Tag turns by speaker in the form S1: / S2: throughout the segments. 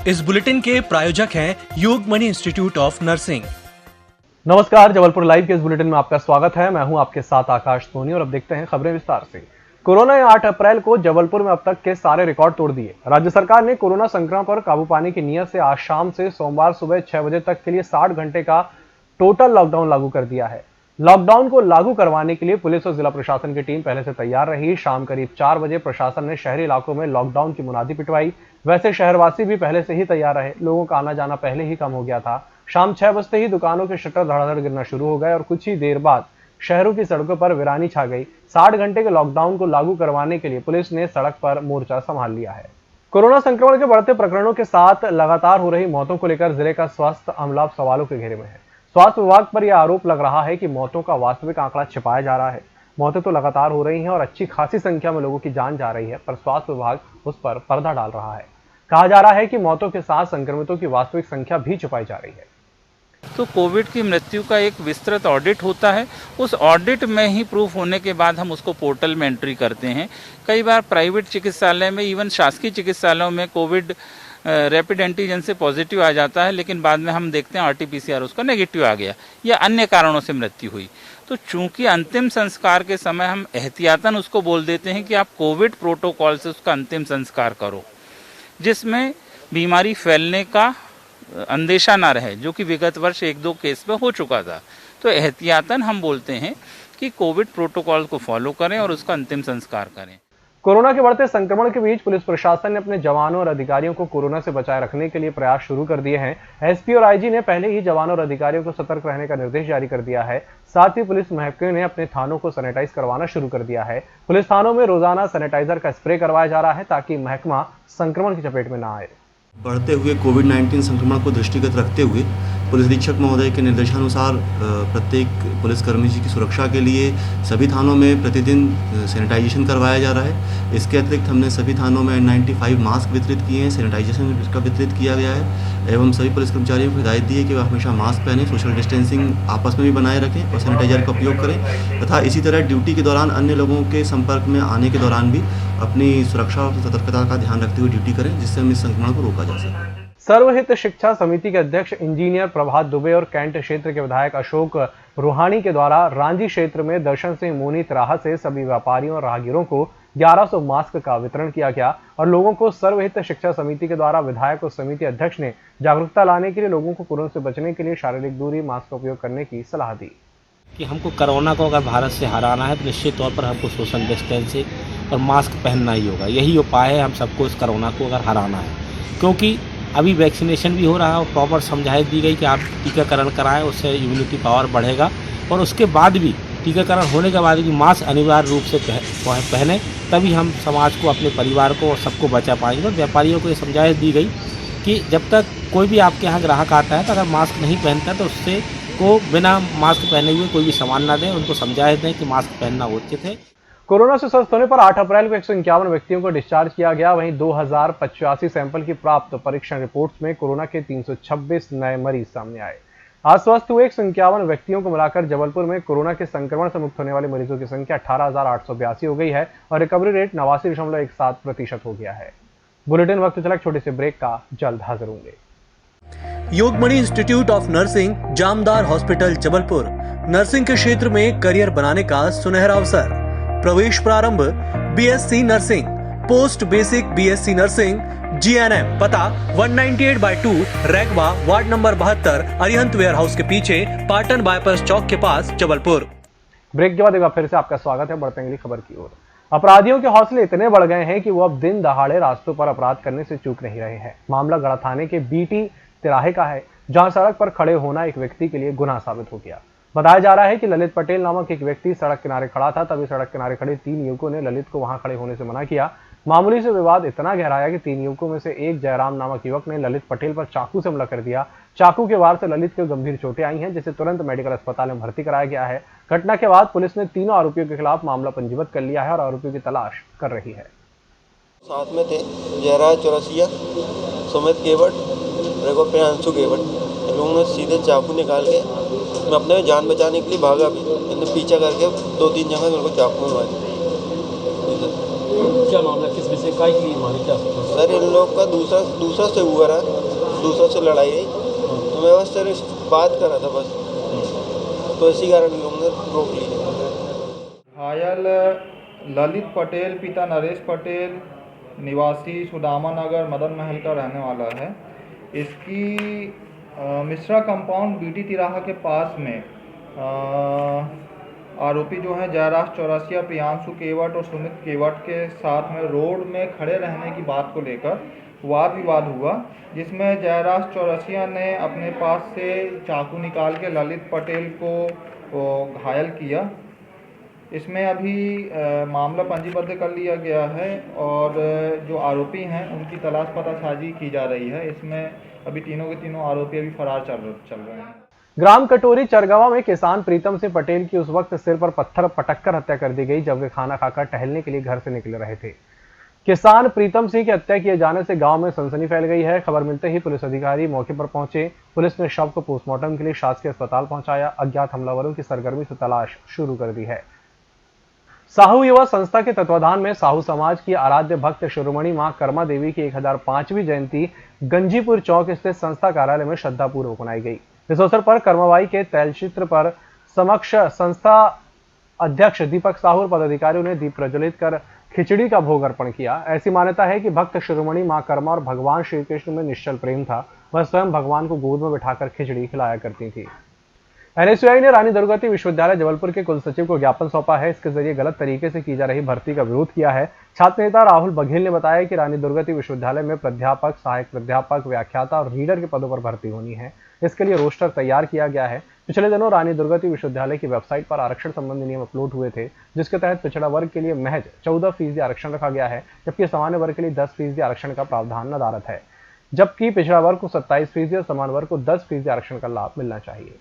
S1: इस बुलेटिन के प्रायोजक हैं योगमणि इंस्टीट्यूट ऑफ नर्सिंग।
S2: नमस्कार, जबलपुर लाइव के इस बुलेटिन में आपका स्वागत है। मैं हूं आपके साथ आकाश सोनी और अब देखते हैं खबरें विस्तार से। कोरोना ने 8 अप्रैल को जबलपुर में अब तक के सारे रिकॉर्ड तोड़ दिए। राज्य सरकार ने कोरोना संक्रमण पर काबू पाने की नीयत से आज शाम से सोमवार सुबह 6 बजे तक के लिए 60 घंटे का टोटल लॉकडाउन लागू कर दिया है। लॉकडाउन को लागू करवाने के लिए पुलिस और जिला प्रशासन की टीम पहले से तैयार रही। शाम करीब 4 बजे प्रशासन ने शहरी इलाकों में लॉकडाउन की मुनादी पिटवाई। वैसे शहरवासी भी पहले से ही तैयार रहे, लोगों का आना जाना पहले ही कम हो गया था। शाम 6 बजते ही दुकानों के शटर धड़ाधड़ गिरना शुरू हो गए और कुछ ही देर बाद शहरों की सड़कों पर वीरानी छा गई। 60 घंटे के लॉकडाउन को लागू करवाने के लिए पुलिस ने सड़क पर मोर्चा संभाल लिया है। कोरोना संक्रमण के बढ़ते प्रकरणों के साथ लगातार हो रही मौतों को लेकर जिले का स्वास्थ्य अमला सवालों के घेरे में है। स्वास्थ्य विभाग पर यह आरोप लग रहा है कि मौतों का वास्तविक आंकड़ा छिपाया जा रहा है। मौतें तो लगातार हो रही हैं और अच्छी खासी संख्या में लोगों की जान जा रही है, पर स्वास्थ्य विभाग उस पर पर्दा डाल रहा है। कहा जा रहा है कि मौतों के साथ संक्रमितों की वास्तविक संख्या भी छुपाई जा रही है।
S3: तो कोविड की मृत्यु का एक विस्तृत ऑडिट होता है। उस ऑडिट में ही प्रूफ होने के बाद हम उसको पोर्टल में एंट्री करते हैं। कई बार प्राइवेट चिकित्सालय में, इवन शासकीय चिकित्सालयों में कोविड रैपिड एंटीजन से पॉजिटिव आ जाता है, लेकिन बाद में हम देखते हैं आरटीपीसीआर उसका नेगेटिव आ गया या अन्य कारणों से मृत्यु हुई। तो चूंकि अंतिम संस्कार के समय हम एहतियातन उसको बोल देते हैं कि आप कोविड प्रोटोकॉल से उसका अंतिम संस्कार करो, जिसमें बीमारी फैलने का अंदेशा ना रहे, जो कि विगत वर्ष 1-2 केस में हो चुका था। तो एहतियातन हम बोलते हैं कि कोविड प्रोटोकॉल को फॉलो करें और उसका अंतिम संस्कार करें।
S2: कोरोना के बढ़ते संक्रमण के बीच पुलिस प्रशासन ने अपने जवानों और अधिकारियों को कोरोना से बचाए रखने के लिए प्रयास शुरू कर दिए हैं। एसपी और आईजी ने पहले ही जवानों और अधिकारियों को सतर्क रहने का निर्देश जारी कर दिया है। साथ ही पुलिस महकमे ने अपने थानों को सैनिटाइज करवाना शुरू कर दिया है। पुलिस थानों में रोजाना सैनिटाइजर का स्प्रे करवाया जा रहा है ताकि महकमा संक्रमण की चपेट में न आए।
S4: बढ़ते हुए कोविड-19 संक्रमण को दृष्टिगत रखते हुए पुलिस अधीक्षक महोदय के निर्देशानुसार प्रत्येक पुलिसकर्मी जी की सुरक्षा के लिए सभी थानों में प्रतिदिन सैनिटाइजेशन करवाया जा रहा है। इसके अतिरिक्त हमने सभी थानों में N95 मास्क वितरित किए हैं, सैनिटाइजेशन का वितरित किया गया है एवं सभी पुलिस कर्मचारियों को हिदायत दी है कि वह हमेशा मास्क पहनें, सोशल डिस्टेंसिंग आपस में भी बनाए रखें और सैनिटाइजर का उपयोग करें तथा इसी तरह ड्यूटी के दौरान अन्य लोगों के संपर्क में आने के दौरान भी अपनी सुरक्षा और सतर्कता का ध्यान रखते हुए ड्यूटी करें, जिससे हम इस संक्रमण को रोका जा सके।
S2: सर्वहित शिक्षा समिति के अध्यक्ष इंजीनियर प्रभात दुबे और कैंट क्षेत्र के विधायक अशोक रूहानी के द्वारा रांझी क्षेत्र में दर्शन सिंह मोनी तिराहा से सभी व्यापारियों और राहगीरों को 1100 मास्क का वितरण किया गया और लोगों को सर्वहित शिक्षा समिति के द्वारा विधायक और समिति अध्यक्ष ने जागरूकता लाने के लिए लोगों को कोरोना से बचने के लिए शारीरिक दूरी, मास्क का उपयोग करने की सलाह दी।
S5: कि हमको कोरोना को अगर भारत से हराना है तो निश्चित तौर पर हमको सोशल डिस्टेंसिंग और मास्क पहनना ही होगा। यही उपाय है हम सबको इस कोरोना को अगर हराना है, क्योंकि अभी वैक्सीनेशन भी हो रहा है और प्रॉपर समझाइश दी गई कि आप टीकाकरण कराएं, उससे इम्यूनिटी पावर बढ़ेगा और उसके बाद भी टीकाकरण होने के बाद भी मास्क अनिवार्य रूप से पहने, तभी हम समाज को, अपने परिवार को और सबको बचा पाएंगे। और व्यापारियों को ये समझाइश दी गई कि जब तक कोई भी आपके यहाँ ग्राहक आता है तो अगर मास्क नहीं पहनता है तो उससे को बिना मास्क पहने हुए कोई भी सामान ना दें, उनको समझाइश दें कि मास्क पहनना उचित है।
S2: कोरोना से स्वस्थ होने पर 8 अप्रैल को 151 व्यक्तियों को डिस्चार्ज किया गया। वहीं 2085 सैंपल की प्राप्त परीक्षण रिपोर्ट्स में कोरोना के 326 नए मरीज सामने आए। आज स्वस्थ हुए 151 व्यक्तियों को मिलाकर जबलपुर में कोरोना के संक्रमण से मुक्त होने वाले मरीजों की संख्या 18,882 हो गई है और रिकवरी रेट 89.17% हो गया है। बुलेटिन वक्त चला छोटे से ब्रेक का, जल्द हाजिर होंगे।
S1: Yogmani institute of nursing, Jamdar hospital, Jabalpur. नर्सिंग के क्षेत्र में करियर बनाने का सुनहरा अवसर। प्रवेश प्रारंभ BSc nursing, post basic BSc nursing, GNM. पता 198/2 Raigwa, ward number 72, Arihant warehouse के पीछे, पाटन बाईपास चौक के पास, जबलपुर।
S2: ब्रेक के बाद एक बार फिर से आपका स्वागत है। बढ़ते हैं अगली खबर की ओर। अपराधियों के हौसले इतने बढ़ गए हैं कि वो अब दिन दहाड़े रास्तों पर अपराध करने से चूक नहीं रहे हैं। मामला गढ़ा थाने के बीटी तिराहे का है, जहां सड़क पर खड़े होना एक व्यक्ति के लिए गुनाह साबित हो गया। बताया जा रहा है कि ललित पटेल नामक एक व्यक्ति सड़क किनारे खड़ा था, तभी सड़क किनारे खड़े 3 युवकों ने ललित को वहां खड़े होने से मना किया। मामूली से विवाद इतना गहराया कि 3 युवकों में से एक जयराम नामक युवक ने ललित पटेल पर चाकू से हमला कर दिया। चाकू के वार से ललित को गंभीर चोटें आई हैं, जिसे तुरंत मेडिकल अस्पताल में भर्ती कराया गया है। घटना के बाद पुलिस ने तीनों आरोपियों के खिलाफ मामला पंजीबद्ध कर लिया है और आरोपियों की तलाश कर रही है।
S6: साथ में थे जयराज चौरसिया, सुमित केवट, प्रियांशु केवट। लोगों ने सीधे चाकू निकाल के मैं अपने जान बचाने के लिए भागा भी, पीछा करके 2-3 जगह मेरे को चाकू मारा।
S7: क्या मामला, किस विषय से काय के लिए मारे क्या?
S6: सर इन लोग का दूसरा से हुआ रहा, दूसरा से लड़ाई रही, तो मैं बस सर बात कर रहा था बस, तो इसी कारण इन लोगों ने रोक ली।
S8: घायल ललित पटेल पिता नरेश पटेल निवासी सुदामा नगर मदन महल का रहने वाला है। इसकी मिश्रा कंपाउंड बीटी तिराहा के पास में आरोपी जो है जयराज चौरसिया, प्रियांशु केवट और सुमित केवट के साथ में रोड में खड़े रहने की बात को लेकर वाद विवाद हुआ, जिसमें जयराज चौरसिया ने अपने पास से चाकू निकाल के ललित पटेल को घायल किया। इसमें अभी मामला पंजीबद्ध कर लिया गया है और जो आरोपी हैं उनकी तलाश पतासाजी की जा रही है। इसमें अभी तीनों के तीनों आरोपी अभी फरार चल रहे हैं।
S2: ग्राम कटोरी चरगावा में किसान प्रीतम सिंह पटेल की उस वक्त सिर पर पत्थर पटककर हत्या कर दी गई जब वे खाना खाकर टहलने के लिए घर से निकल रहे थे। किसान प्रीतम सिंह की हत्या किए जाने से गांव में सनसनी फैल गई है। खबर मिलते ही पुलिस अधिकारी मौके पर पहुंचे। पुलिस ने शव को पोस्टमार्टम के लिए शासकीय अस्पताल पहुंचाया। अज्ञात हमलावरों की सरगर्मी से तलाश शुरू कर दी है। साहू युवा संस्था के तत्वाधान में साहू समाज की आराध्य भक्त शिरोमणि मां कर्मा देवी की 1005वीं जयंती गंजीपुर चौक स्थित संस्था कार्यालय में श्रद्धापूर्वक मनाई गई। इस अवसर पर कर्माबाई के तैलचित्र पर समक्ष संस्था अध्यक्ष दीपक साहू और पदाधिकारियों ने दीप प्रज्वलित कर खिचड़ी का भोग अर्पण किया। ऐसी मान्यता है कि भक्त शिरोमणि मां कर्मा और भगवान श्री कृष्ण में निश्चल प्रेम था। वह स्वयं भगवान को गोद में बिठाकर खिचड़ी खिलाया करती थी। एनएसयूआई ने रानी दुर्गावती विश्वविद्यालय जबलपुर के कुलसचिव को ज्ञापन सौंपा है। इसके जरिए गलत तरीके से की जा रही भर्ती का विरोध किया है। छात्र नेता राहुल बघेल ने बताया कि रानी दुर्गावती विश्वविद्यालय में प्राध्यापक, सहायक प्राध्यापक, व्याख्याता और रीडर के पदों पर भर्ती होनी है। इसके लिए रोस्टर तैयार किया गया है। पिछले दिनों रानी दुर्गावती विश्वविद्यालय की वेबसाइट पर आरक्षण संबंधी नियम अपलोड हुए थे, जिसके तहत पिछड़ा वर्ग के लिए महज 14% आरक्षण रखा गया है, जबकि सामान्य वर्ग के लिए 10% आरक्षण का प्रावधान नदारत है, जबकि पिछड़ा वर्ग को 27% और समान वर्ग को 10% आरक्षण का लाभ मिलना चाहिए।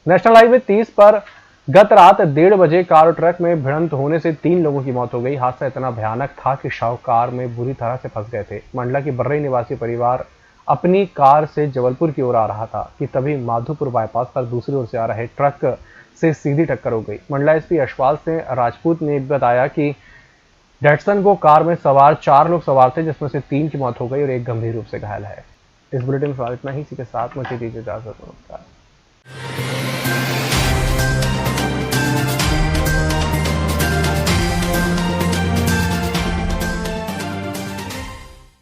S2: नेशनल हाईवे 30 पर गत रात 1:30 बजे कार और ट्रक में भिड़ंत होने से 3 लोगों की मौत हो गई। हादसा इतना भयानक था कि शव कार में बुरी तरह से फंस गए थे। मंडला की बर्रई निवासी परिवार अपनी कार से जबलपुर की ओर आ रहा था कि तभी माधोपुर बाईपास पर दूसरी ओर से आ रहे ट्रक से सीधी टक्कर हो गई। मंडला एसपी यशपाल सिंह राजपूत ने बताया कि डेटसन को कार में सवार 4 लोग सवार थे, जिसमें से 3 की मौत हो गई और 1 गंभीर रूप से घायल है। इस बुलेटिन में इतना ही। इसी के साथ मुझे दीजिए इजाजत। नमस्कार।